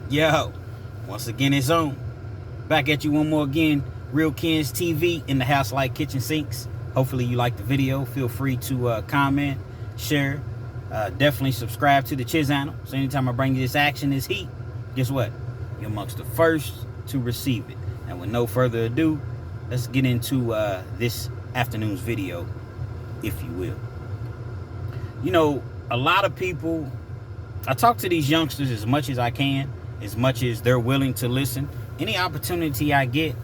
Yo, once again it's on. Back at you one more again. Real Kens TV in the house like kitchen sinks. Hopefully you like the video. Feel free to comment, share. Definitely subscribe to the channel. So anytime I bring you this action, this heat, guess what? You're amongst the first to receive it. And with no further ado, let's get into this afternoon's video, if you will. You know, a lot of people, I talk to these youngsters as much as I can, as much as they're willing to listen. Any opportunity I get,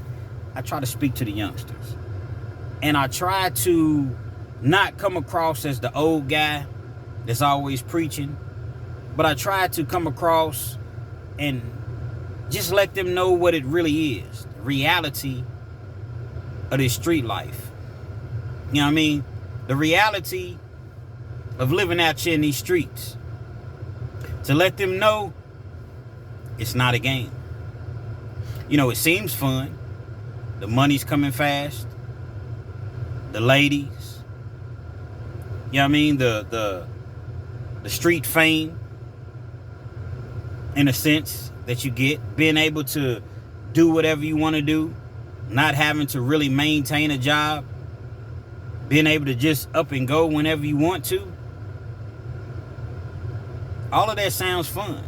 I try to speak to the youngsters. And I try to not come across as the old guy that's always preaching, but I try to come across and just let them know what it really is, the reality of this street life. You know what I mean? The reality of living out here in these streets. To let them know it's not a game. You know, it seems fun. The money's coming fast. The ladies. You know what I mean? The street fame, in a sense, that you get. Being able to do whatever you want to do. Not having to really maintain a job. Being able to just up and go whenever you want to. All of that sounds fun.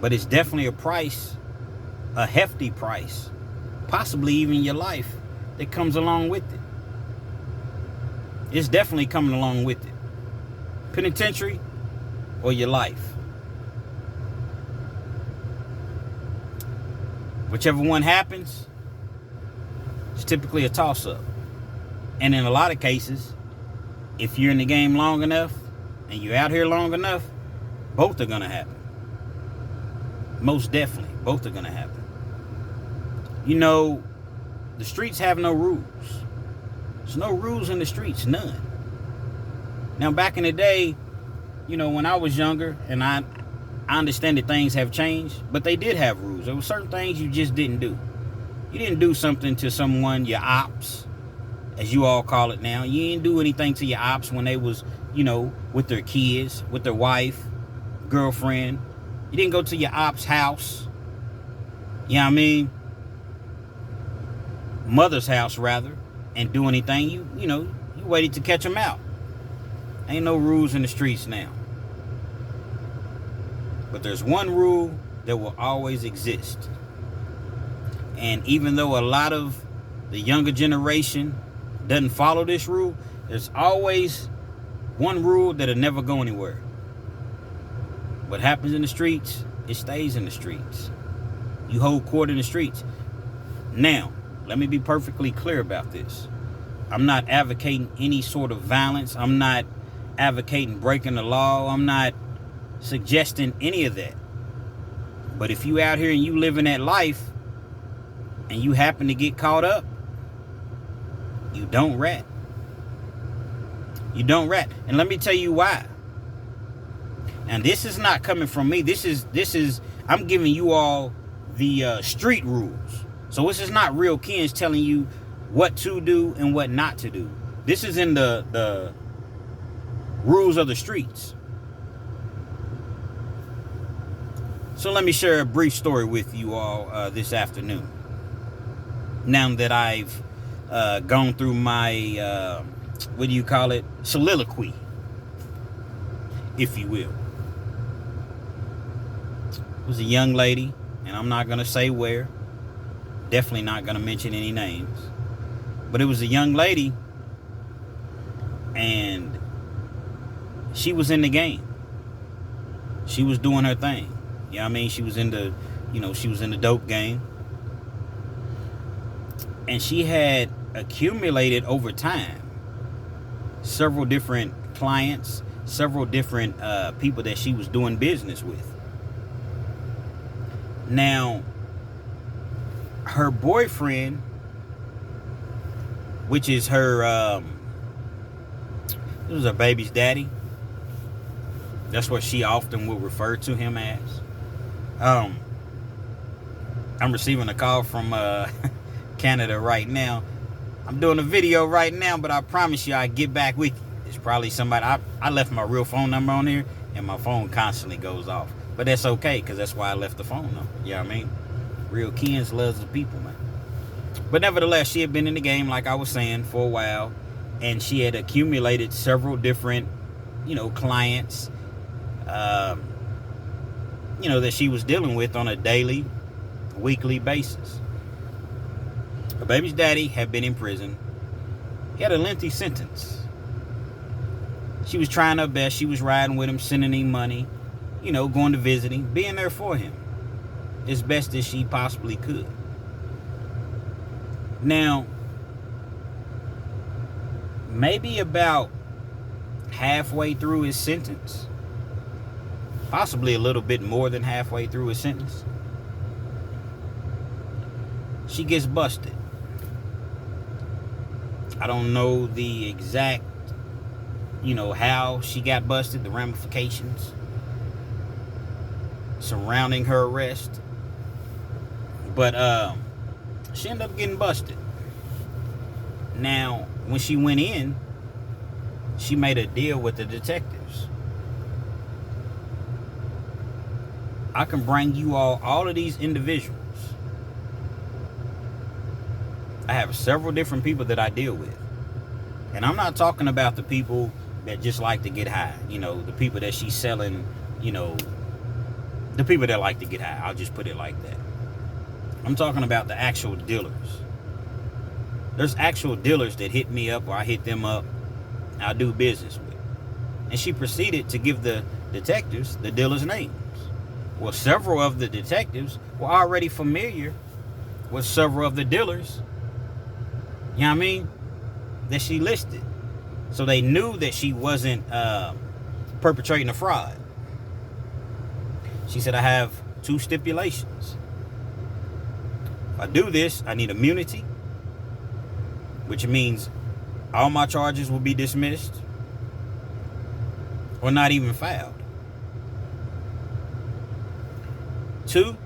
But it's definitely a price, a hefty price, possibly even your life, that comes along with it. It's definitely coming along with it. Penitentiary or your life. Whichever one happens, it's typically a toss-up. And in a lot of cases, if you're in the game long enough and you're out here long enough, both are going to happen. Most definitely, both are going to happen. You know, the streets have no rules. There's no rules in the streets, none. Now, back in the day, you know, when I was younger, and I understand that things have changed, but they did have rules. There were certain things you just didn't do. You didn't do something to someone, your ops, as you all call it now. You didn't do anything to your ops when they was, you know, with their kids, with their wife, girlfriend. You didn't go to your ops house. You know what I mean? Mother's house, rather, and do anything. You know, you waited to catch them out. Ain't no rules in the streets now. But there's one rule that will always exist. And even though a lot of the younger generation doesn't follow this rule, there's always one rule that'll never go anywhere. What happens in the streets, it stays in the streets. You hold court in the streets. Now, let me be perfectly clear about this. I'm not advocating any sort of violence. I'm not advocating breaking the law. I'm not suggesting any of that. But if you out here and you living that life and you happen to get caught up, you don't rat. You don't rat. And let me tell you why. And this is not coming from me. This is I'm giving you all the street rules. So this is not Real Kens telling you what to do and what not to do. This is in the rules of the streets. So let me share a brief story with you all this afternoon. Now that I've gone through my, what do you call it? Soliloquy, if you will. It was a young lady, and I'm not going to say where. Definitely not going to mention any names. But it was a young lady, and she was in the game. She was doing her thing. You know what I mean? She was in the, you know, she was in the dope game. And she had accumulated over time several different clients, several different people that she was doing business with. Now, her boyfriend, which is her, this was her baby's daddy. That's what she often will refer to him as. I'm receiving a call from Canada right now. I'm doing a video right now, but I promise you I'll get back with you. It's probably somebody. I left my real phone number on here, and my phone constantly goes off. But that's okay, because that's why I left the phone number. You know what I mean? Real Kens loves the people, man. But nevertheless, she had been in the game, like I was saying, for a while. And she had accumulated several different, clients, that she was dealing with on a daily, weekly basis. Her baby's daddy had been in prison. He had a lengthy sentence. She was trying her best. She was riding with him, sending him money, going to visit him, being there for him as best as she possibly could. Now, maybe about halfway through his sentence, possibly a little bit more than halfway through his sentence, she gets busted. I don't know the exact, how she got busted, the ramifications surrounding her arrest. But she ended up getting busted. Now, when she went in, she made a deal with the detectives. I can bring you all of these individuals. I have several different people that I deal with. And I'm not talking about the people that just like to get high. The people that she's selling, the people that like to get high. I'll just put it like that. I'm talking about the actual dealers. There's actual dealers that hit me up, or I hit them up, I do business with. And she proceeded to give the detectives the dealers' names. Well, several of the detectives were already familiar with several of the dealers, you know what I mean, that she listed. So they knew that she wasn't perpetrating a fraud. She said, I have 2 stipulations. If I do this, I need immunity, which means all my charges will be dismissed or not even filed. 2,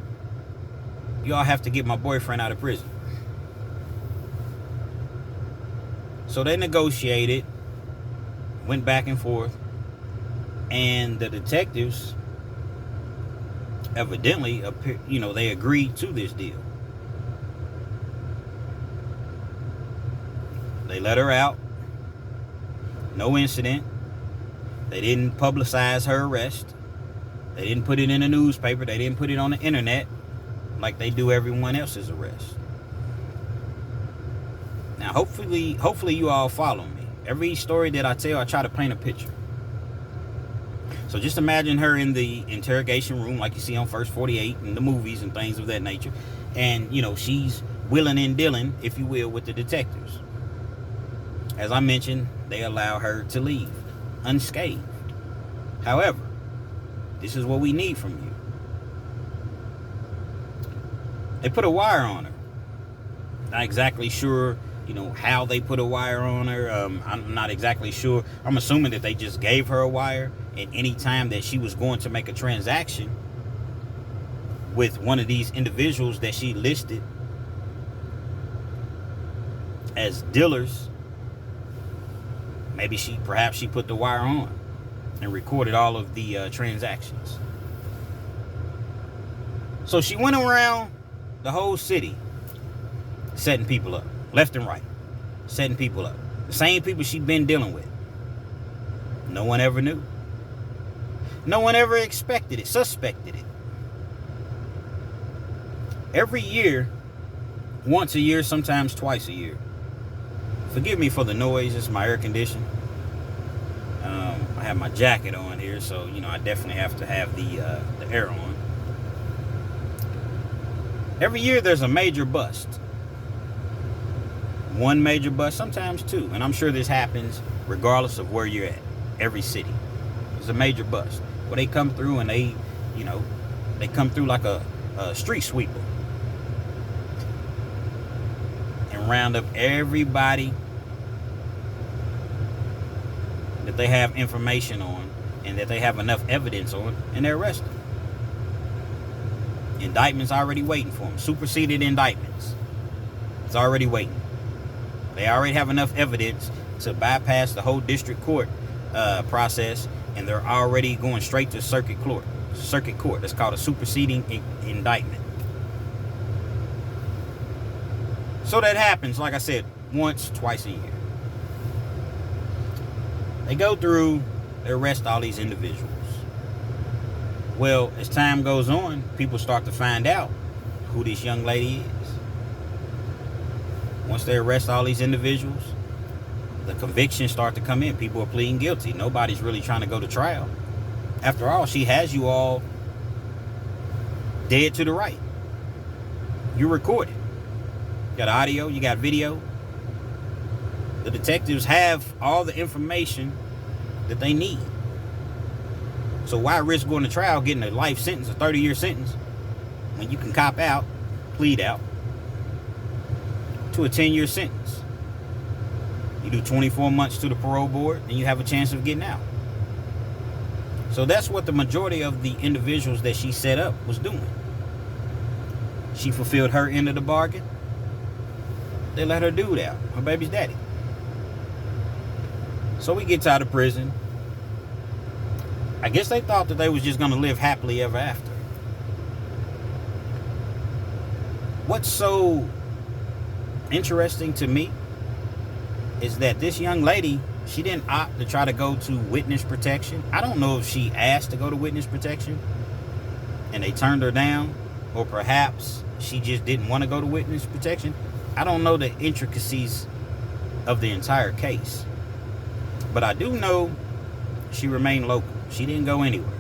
y'all have to get my boyfriend out of prison. So they negotiated, went back and forth, and the detectives evidently, they agreed to this deal. They let her out. No incident. They didn't publicize her arrest. They didn't put it in the newspaper. They didn't put it on the internet like they do everyone else's arrest. Now, hopefully you all follow me. Every story that I tell, I try to paint a picture. So just imagine her in the interrogation room like you see on First 48 in the movies and things of that nature. And, she's willing and dealing, if you will, with the detectives. As I mentioned, they allow her to leave unscathed. However, this is what we need from you. They put a wire on her. Not exactly sure, how they put a wire on her. I'm not exactly sure. I'm assuming that they just gave her a wire, and any time that she was going to make a transaction with one of these individuals that she listed as dealers, perhaps she put the wire on and recorded all of the transactions. So she went around the whole city setting people up, left and right, setting people up. The same people she'd been dealing with. No one ever knew. No one ever suspected it. Every year, once a year, sometimes twice a year. Forgive me for the noise, it's my air conditioning. I have my jacket on here, so, I definitely have to have the air on. Every year there's a major bust. One major bust, sometimes 2. And I'm sure this happens regardless of where you're at. Every city. There's a major bust. Where they come through and they come through like a street sweeper. And round up everybody that they have information on and that they have enough evidence on, and they arrest them. Indictments already waiting for them. Superseded indictments. It's already waiting. They already have enough evidence to bypass the whole district court process, and they're already going straight to circuit court. circuit court. That's called a superseding indictment. So that happens, like I said, once, twice a year. They go through, they arrest all these individuals. Well, as time goes on, people start to find out who this young lady is. Once they arrest all these individuals, the convictions start to come in. People are pleading guilty. Nobody's really trying to go to trial. After all, she has you all dead to the right. You recorded. You got audio, you got video. The detectives have all the information that they need. So why risk going to trial, getting a life sentence, a 30-year sentence, when you can cop out, plead out, to a 10-year sentence? You do 24 months to the parole board, and you have a chance of getting out. So that's what the majority of the individuals that she set up was doing. She fulfilled her end of the bargain. They let her dude out, her baby's daddy. So he gets out of prison. I guess they thought that they was just going to live happily ever after. What's so interesting to me is that this young lady, she didn't opt to try to go to witness protection. I don't know if she asked to go to witness protection and they turned her down, or perhaps she just didn't want to go to witness protection. I don't know the intricacies of the entire case. But I do know she remained local. She didn't go anywhere.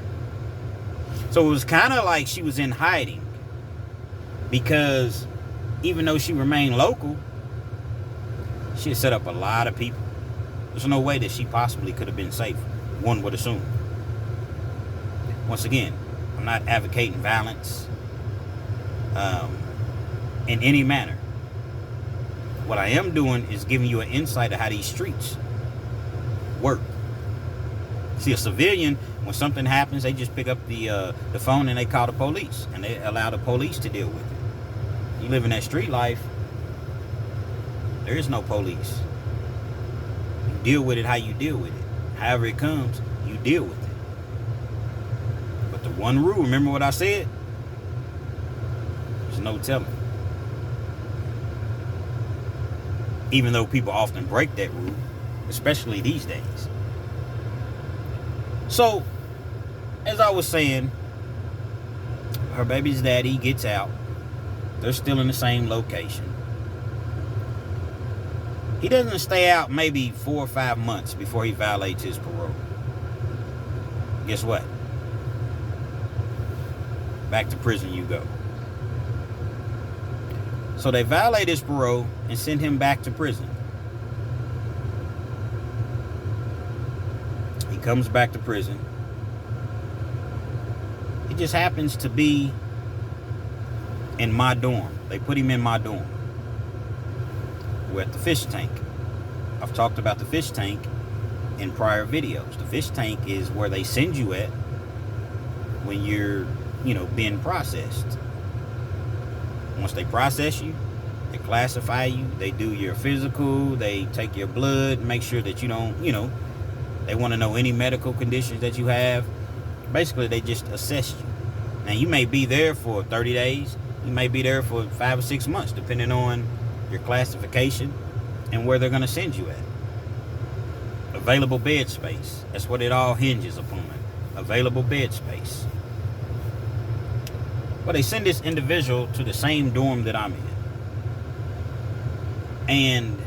So it was kind of like she was in hiding, because even though she remained local, she had set up a lot of people. There's no way that she possibly could have been safe, one would assume. Once again, I'm not advocating violence in any manner. What I am doing is giving you an insight of how these streets work. See, a civilian, when something happens, they just pick up the phone and they call the police, and they allow the police to deal with it. You live in that street life, there is no police. You deal with it how you deal with it. However it comes, you deal with it. But the one rule, remember what I said? There's no telling. Even though people often break that rule, especially these days. So, as I was saying, her baby's daddy gets out. They're still in the same location. He doesn't stay out maybe 4 or 5 months before he violates his parole. Guess what? Back to prison you go. So they violate his parole and send him back to prison. He comes back to prison. He just happens to be in my dorm. They put him in my dorm. We're at the fish tank. I've talked about the fish tank in prior videos. The fish tank is where they send you at when you're, being processed. Once they process you, they classify you, they do your physical, they take your blood, make sure that you don't, they want to know any medical conditions that you have. Basically, they just assess you. Now, you may be there for 30 days. You may be there for 5 or 6 months, depending on your classification and where they're going to send you at. Available bed space. That's what it all hinges upon. Available bed space. Well, they send this individual to the same dorm that I'm in. And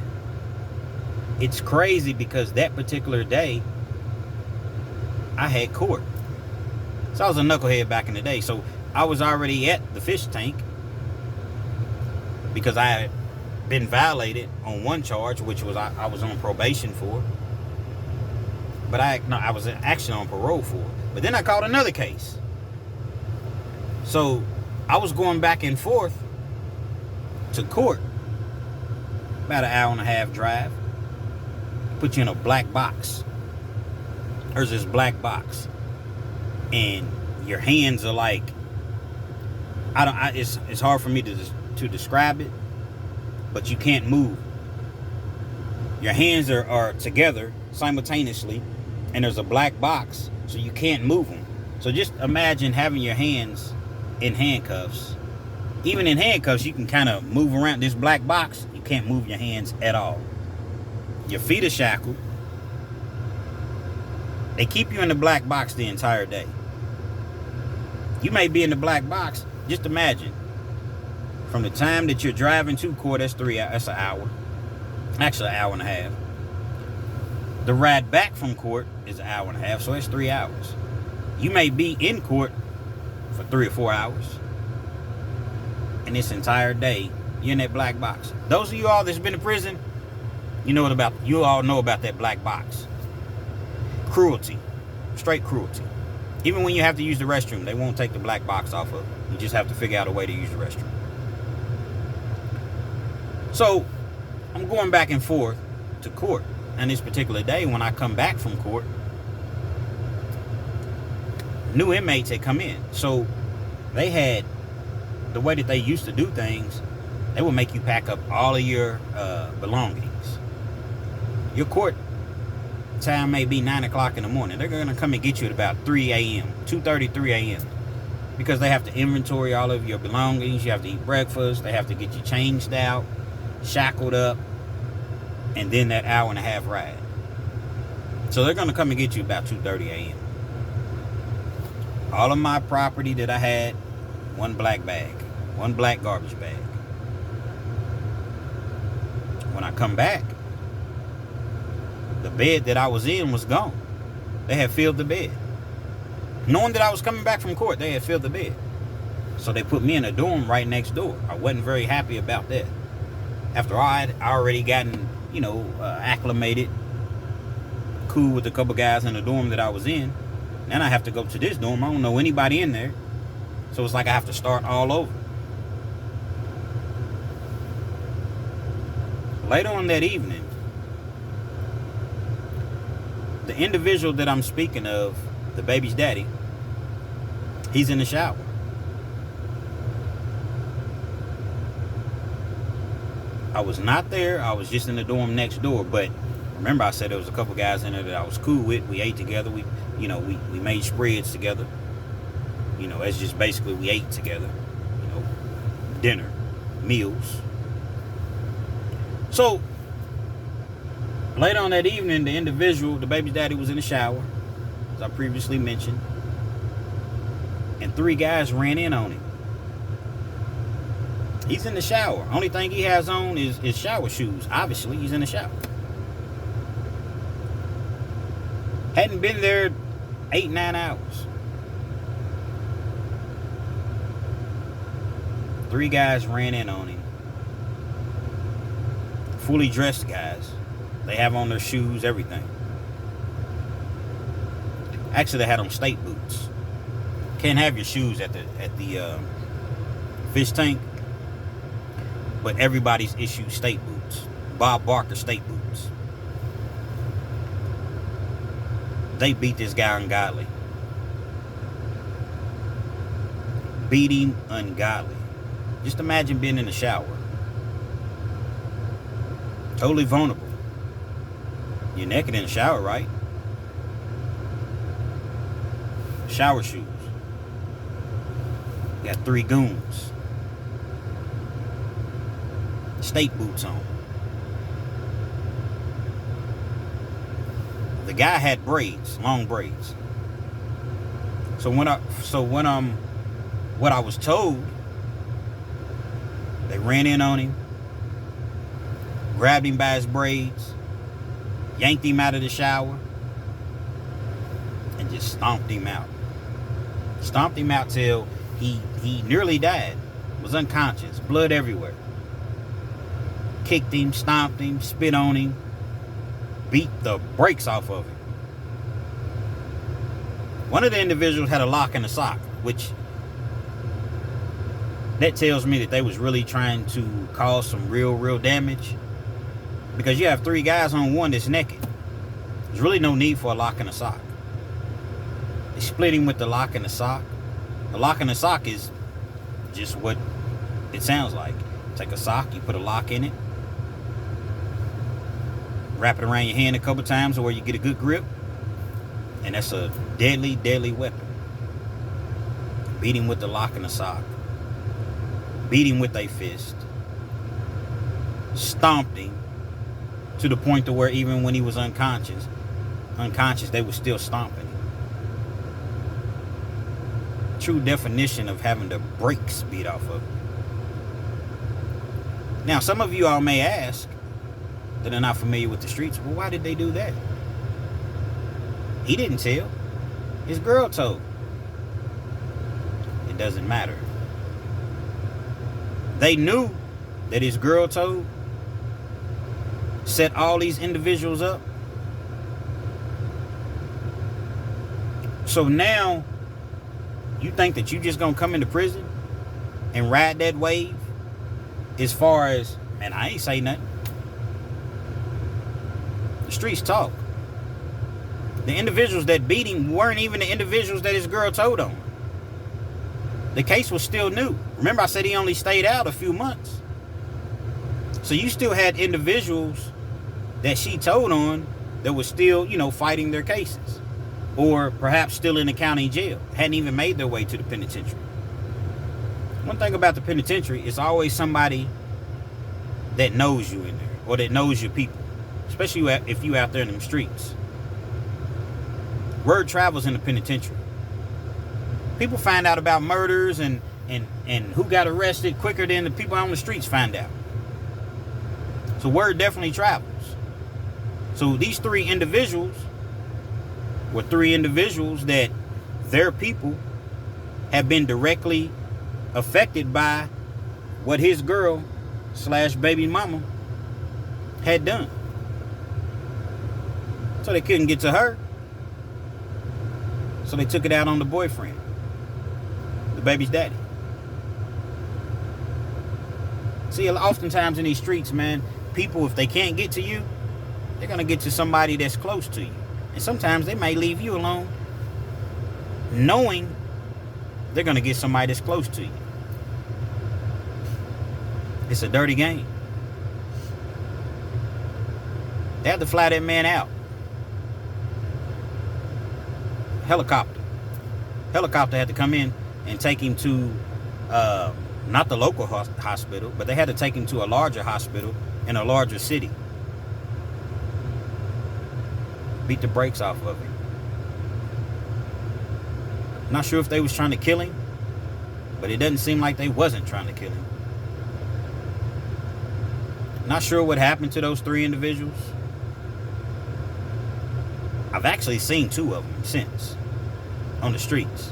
it's crazy because that particular day, I had court. So I was a knucklehead back in the day. So I was already at the fish tank because I had been violated on one charge, which was I was on probation for. But I was actually on parole for. But then I caught another case. So I was going back and forth to court. About an hour and a half drive. Put you in a black box. There's this black box. And your hands are like, it's hard for me to describe it, but you can't move. Your hands are together simultaneously, and there's a black box, so you can't move them. So just imagine having your hands in handcuffs. Even in handcuffs, you can kind of move around this black box. You can't move your hands at all. Your feet are shackled. They keep you in the black box the entire day. You may be in the black box. Just imagine. From the time that you're driving to court, that's an hour. Actually, an hour and a half. The ride back from court is an hour and a half, so it's 3 hours. You may be in court for 3 or 4 hours. And this entire day, you're in that black box. Those of you all that's been to prison, you all know about that black box. Cruelty. Straight cruelty. Even when you have to use the restroom, they won't take the black box off of it. You just have to figure out a way to use the restroom. So, I'm going back and forth to court. And this particular day, when I come back from court, new inmates had come in. So, they had, the way that they used to do things, they would make you pack up all of your belongings. Your court time may be 9 o'clock in the morning. They're going to come and get you at about 3 a.m., 2:30, 3 a.m. Because they have to inventory all of your belongings. You have to eat breakfast. They have to get you changed out, shackled up, and then that hour and a half ride. So they're going to come and get you about 2:30 a.m. All of my property that I had, one black bag, one black garbage bag. When I come back, the bed that I was in was gone. They had filled the bed. Knowing that I was coming back from court, they had filled the bed. So they put me in a dorm right next door. I wasn't very happy about that. After all, I'd already gotten, acclimated, cool with a couple guys in the dorm that I was in. Then I have to go to this dorm. I don't know anybody in there. So it's like I have to start all over. Later on that evening, the individual that I'm speaking of, the baby's daddy, he's in the shower. I was not there. I was just in the dorm next door. But remember, I said there was a couple guys in there that I was cool with. We ate together. We made spreads together. It's just basically we ate together. Dinner, meals. So later on that evening, the individual, the baby's daddy, was in the shower, as I previously mentioned, and 3 guys ran in on him. He's in the shower. Only thing he has on is shower shoes. Obviously, he's in the shower. Hadn't been there 8-9 hours. 3 guys ran in on him. Fully dressed guys. They have on their shoes, everything. Actually, they had on state boots. Can't have your shoes at the fish tank, but everybody's issued state boots. Bob Barker state boots. They beat this guy ungodly. Beat him ungodly. Just imagine being in the shower. Totally vulnerable. You're naked in the shower, right? Shower shoes. You got 3 goons. State boots on. The guy had braids, long braids. What I was told, they ran in on him, grabbed him by his braids, yanked him out of the shower, and just stomped him out. Stomped him out till he nearly died. Was unconscious, blood everywhere. Kicked him, stomped him, spit on him, beat the brakes off of him. One of the individuals had a lock in the sock, which that tells me that they was really trying to cause some real damage. Because you have 3 guys on one that's naked. There's really no need for a lock in the sock. They split him with the lock in the sock. The lock in the sock is just what it sounds like. Take a sock, you put a lock in it, wrap it around your hand a couple times where you get a good grip, and that's a deadly weapon. beat him with the lock and the sock, beat him with a fist, stomped him to the point to where even when he was unconscious, they were still stomping him. True definition of having the brakes beat off of him. Now, some of you all may ask that are not familiar with the streets, well, why did they do that? He didn't tell. His girl told. It doesn't matter. They knew that his girl told, set all these individuals up. So now, you think that you just gonna come into prison and ride that wave as far as, man, I ain't say nothing. The streets talk. The individuals that beat him weren't even the individuals that his girl told on. The case was still new. Remember, I said he only stayed out a few months. So you still had individuals that she told on that were still, fighting their cases. Or perhaps still in the county jail. Hadn't even made their way to the penitentiary. One thing about the penitentiary, it's always somebody that knows you in there. Or that knows your people. Especially if you out there in them streets. Word travels in the penitentiary. People find out about murders and who got arrested quicker than the people on the streets find out. So word definitely travels. So these three individuals were three individuals that their people have been directly affected by what his girl / baby mama had done. So they couldn't get to her. So they took it out on the boyfriend, the baby's daddy. See, oftentimes in these streets, man, people, if they can't get to you, they're going to get to somebody that's close to you. And sometimes they may leave you alone, knowing they're going to get somebody that's close to you. It's a dirty game. They had to fly that man out. Helicopter had to come in and take him to not the local hospital, but they had to take him to a larger hospital in a larger city. Beat the brakes off of him. Not sure if they was trying to kill him, but it doesn't seem like they wasn't trying to kill him. Not sure what happened to those three individuals. I've actually seen two of them since on the streets.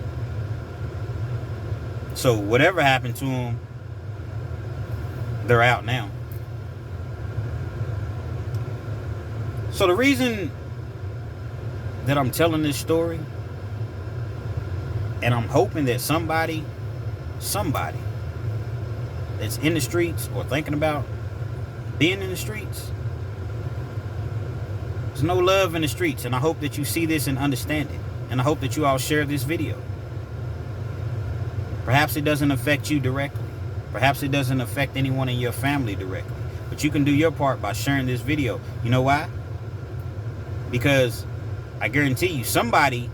So whatever happened to them, they're out now. So the reason that I'm telling this story, and I'm hoping that somebody that's in the streets or thinking about being in the streets, there's no love in the streets, and I hope that you see this and understand it. And I hope that you all share this video. Perhaps it doesn't affect you directly. Perhaps it doesn't affect anyone in your family directly. But you can do your part by sharing this video. You know why? Because I guarantee you somebody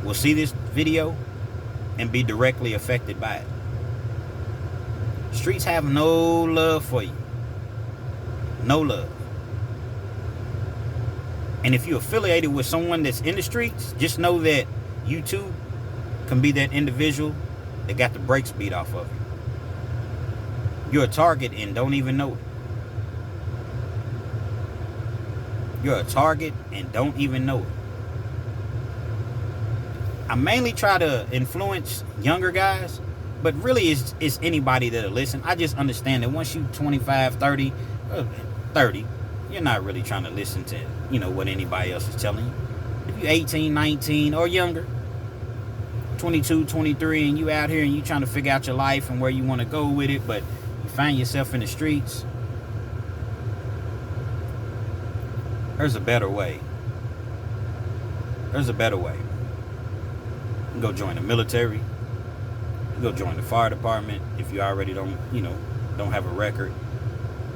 will see this video and be directly affected by it. Streets have no love for you. No love. And if you're affiliated with someone that's in the streets, just know that you too can be that individual that got the brakes beat off of you. You're a target and don't even know it. You're a target and don't even know it. I mainly try to influence younger guys, but really it's anybody that'll listen. I just understand that once you're 25, 30, you're not really trying to listen to, what anybody else is telling you. If you're 18, 19 or younger, 22, 23, and you out here and you trying to figure out your life and where you want to go with it, but you find yourself in the streets, there's a better way. There's a better way. You can go join the military. You can go join the fire department if you already don't have a record.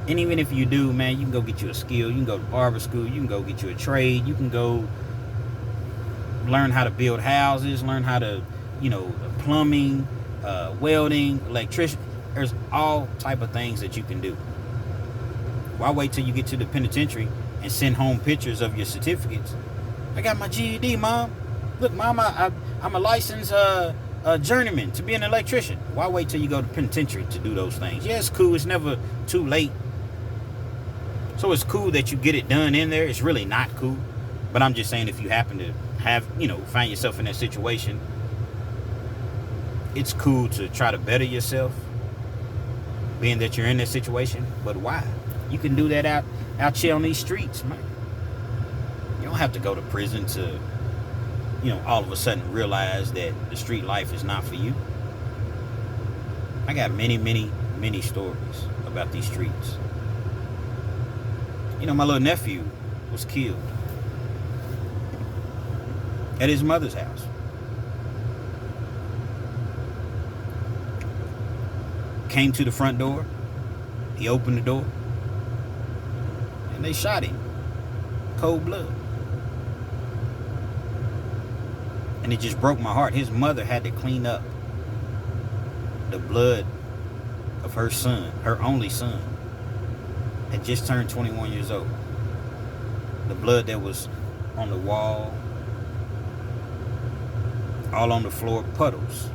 And even if you do, man, you can go get you a skill. You can go to barber school. You can go get you a trade. You can go learn how to build houses, learn how to, plumbing, welding, electrician. There's all type of things that you can do. Why wait till you get to the penitentiary and send home pictures of your certificates? I got my GED, Mom. Look, Mom, I'm a licensed journeyman to be an electrician. Why wait till you go to penitentiary to do those things? Yeah, it's cool. It's never too late. So it's cool that you get it done in there. It's really not cool. But I'm just saying, if you happen to have, find yourself in that situation, it's cool to try to better yourself, being that you're in that situation. But why? You can do that out here on these streets, man. You don't have to go to prison to, all of a sudden realize that the street life is not for you. I got many, many, many stories about these streets. My little nephew was killed at his mother's house. Came to the front door. He opened the door. And they shot him. Cold blood. And it just broke my heart. His mother had to clean up the blood of her son, her only son, had just turned 21 years old. The blood that was on the wall, all on the floor, puddles.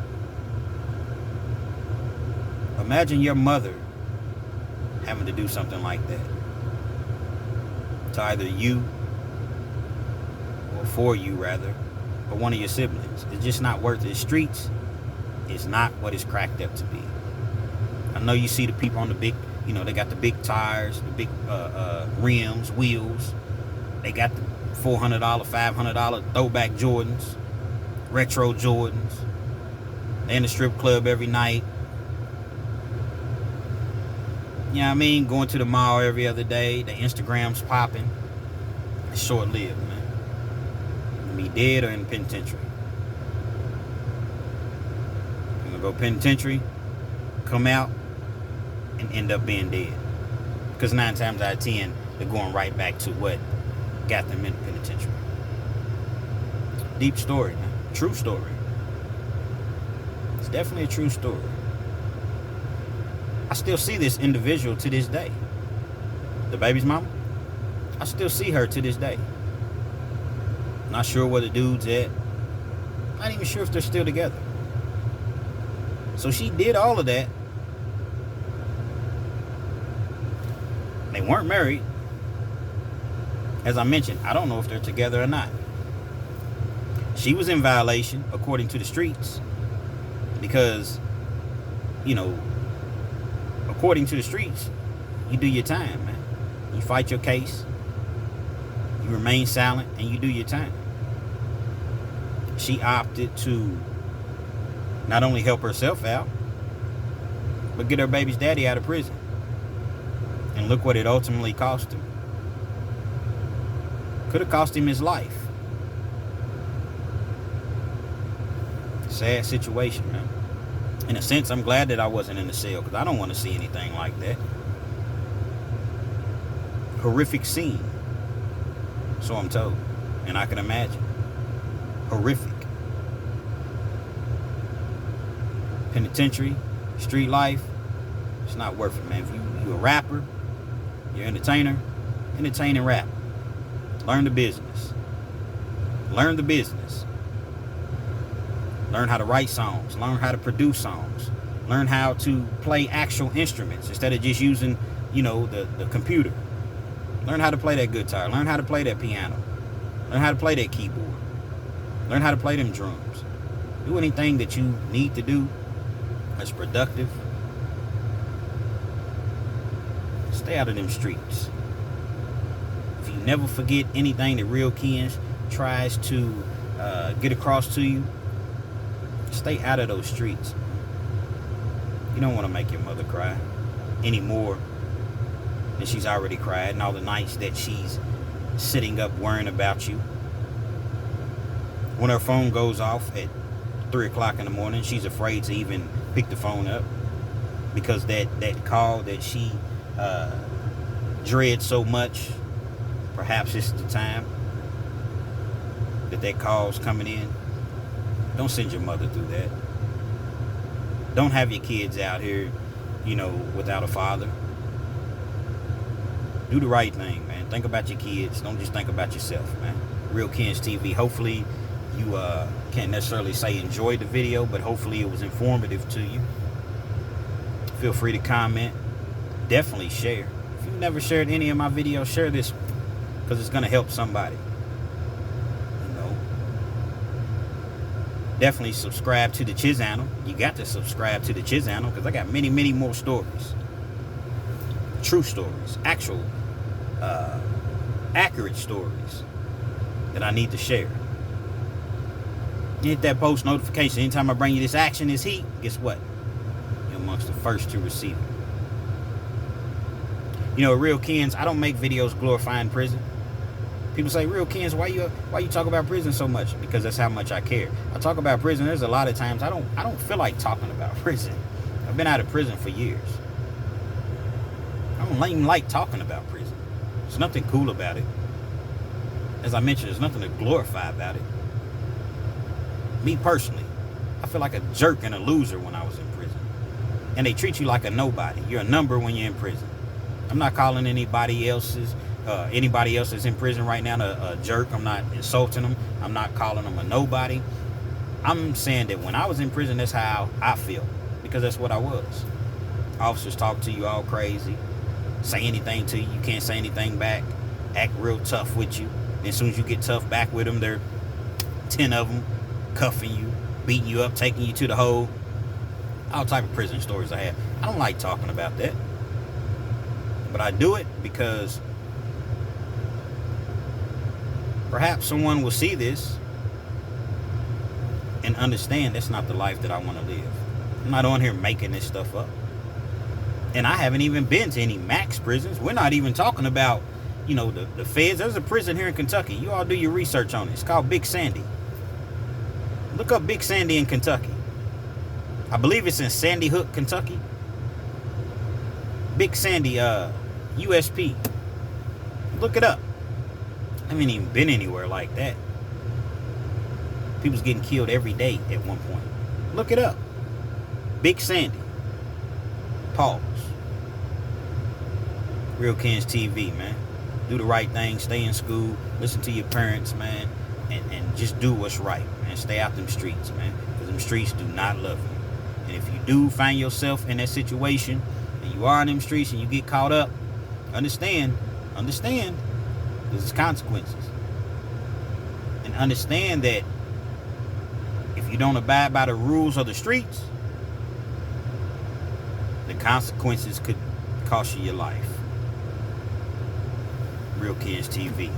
Imagine your mother having to do something like that to either you, or for you rather, or one of your siblings. It's just not worth it. The streets is not what it's cracked up to be. I know you see the people on the big, they got the big tires, the big rims, wheels. They got the $400, $500 throwback Jordans, retro Jordans. They're in the strip club every night. You know what I mean? Going to the mall every other day. The Instagram's popping. It's short-lived, man. Be dead or in the penitentiary. I'm gonna go penitentiary, come out, and end up being dead. Because 9 times out of 10, they're going right back to what got them in the penitentiary. Deep story, man. True story. It's definitely a true story. I still see this individual to this day. The baby's mama. I still see her to this day. Not sure where the dude's at. Not even sure if they're still together. So she did all of that. They weren't married. As I mentioned, I don't know if they're together or not. She was in violation, according to the streets. Because, according to the streets, you do your time, man. You fight your case. You remain silent, and you do your time. She opted to not only help herself out, but get her baby's daddy out of prison. And look what it ultimately cost him. Could have cost him his life. Sad situation, man. In a sense, I'm glad that I wasn't in the cell, because I don't want to see anything like that. Horrific scene. So I'm told. And I can imagine. Horrific. Penitentiary, street life, it's not worth it, man. If you're a rapper, you're an entertainer, entertain and rap. Learn the business. Learn the business. Learn how to write songs. Learn how to produce songs. Learn how to play actual instruments instead of just using, the computer. Learn how to play that guitar. Learn how to play that piano. Learn how to play that keyboard. Learn how to play them drums. Do anything that you need to do that's productive. Stay out of them streets. If you never forget anything that Real Kens tries to get across to you, stay out of those streets. You don't want to make your mother cry any more than she's already cried, and all the nights that she's sitting up worrying about you. When her phone goes off at 3 o'clock in the morning, she's afraid to even pick the phone up, because that call that she dreads so much, perhaps it's the time that call's coming in. Don't send your mother through that. Don't have your kids out here, without a father. Do the right thing, man. Think about your kids. Don't just think about yourself, man. Real Kens TV. Hopefully you can't necessarily say enjoyed the video, but hopefully it was informative to you. Feel free to comment. Definitely share. If you've never shared any of my videos, share this one, because it's going to help somebody. Definitely subscribe to the channel. You got to subscribe to the channel, because I got many, many more stories. True stories. Actual, accurate stories that I need to share. Hit that post notification. Anytime I bring you this action, this heat, guess what? You're amongst the first to receive it. Real Kens, I don't make videos glorifying prison. People say, Real Kens, why you talk about prison so much? Because that's how much I care. I talk about prison. There's a lot of times I don't feel like talking about prison. I've been out of prison for years. I don't even like talking about prison. There's nothing cool about it. As I mentioned, there's nothing to glorify about it. Me personally, I feel like a jerk and a loser when I was in prison. And they treat you like a nobody. You're a number when you're in prison. I'm not calling anybody else that's in prison right now a jerk. I'm not insulting them. I'm not calling them a nobody. I'm saying that when I was in prison, that's how I feel, because that's what I was. Officers talk to you all crazy, say anything to you. You can't say anything back. Act real tough with you. And as soon as you get tough back with them, there are 10 of them cuffing you, beating you up, taking you to the hole. All type of prison stories I have. I don't like talking about that, but I do it because perhaps someone will see this and understand that's not the life that I want to live. I'm not on here making this stuff up. And I haven't even been to any max prisons. We're not even talking about, the feds. There's a prison here in Kentucky. You all do your research on it. It's called Big Sandy. Look up Big Sandy in Kentucky. I believe it's in Sandy Hook, Kentucky. Big Sandy, USP. Look it up. I haven't even been anywhere like that. People's getting killed every day at one point. Look it up. Big Sandy. Pause. Real Kens TV, man. Do the right thing. Stay in school. Listen to your parents, man. And just do what's right, man. Stay out them streets, man. Because them streets do not love you. And if you do find yourself in that situation, and you are in them streets and you get caught up, understand, there's consequences. And understand that if you don't abide by the rules of the streets, the consequences could cost you your life. Real Kens TV.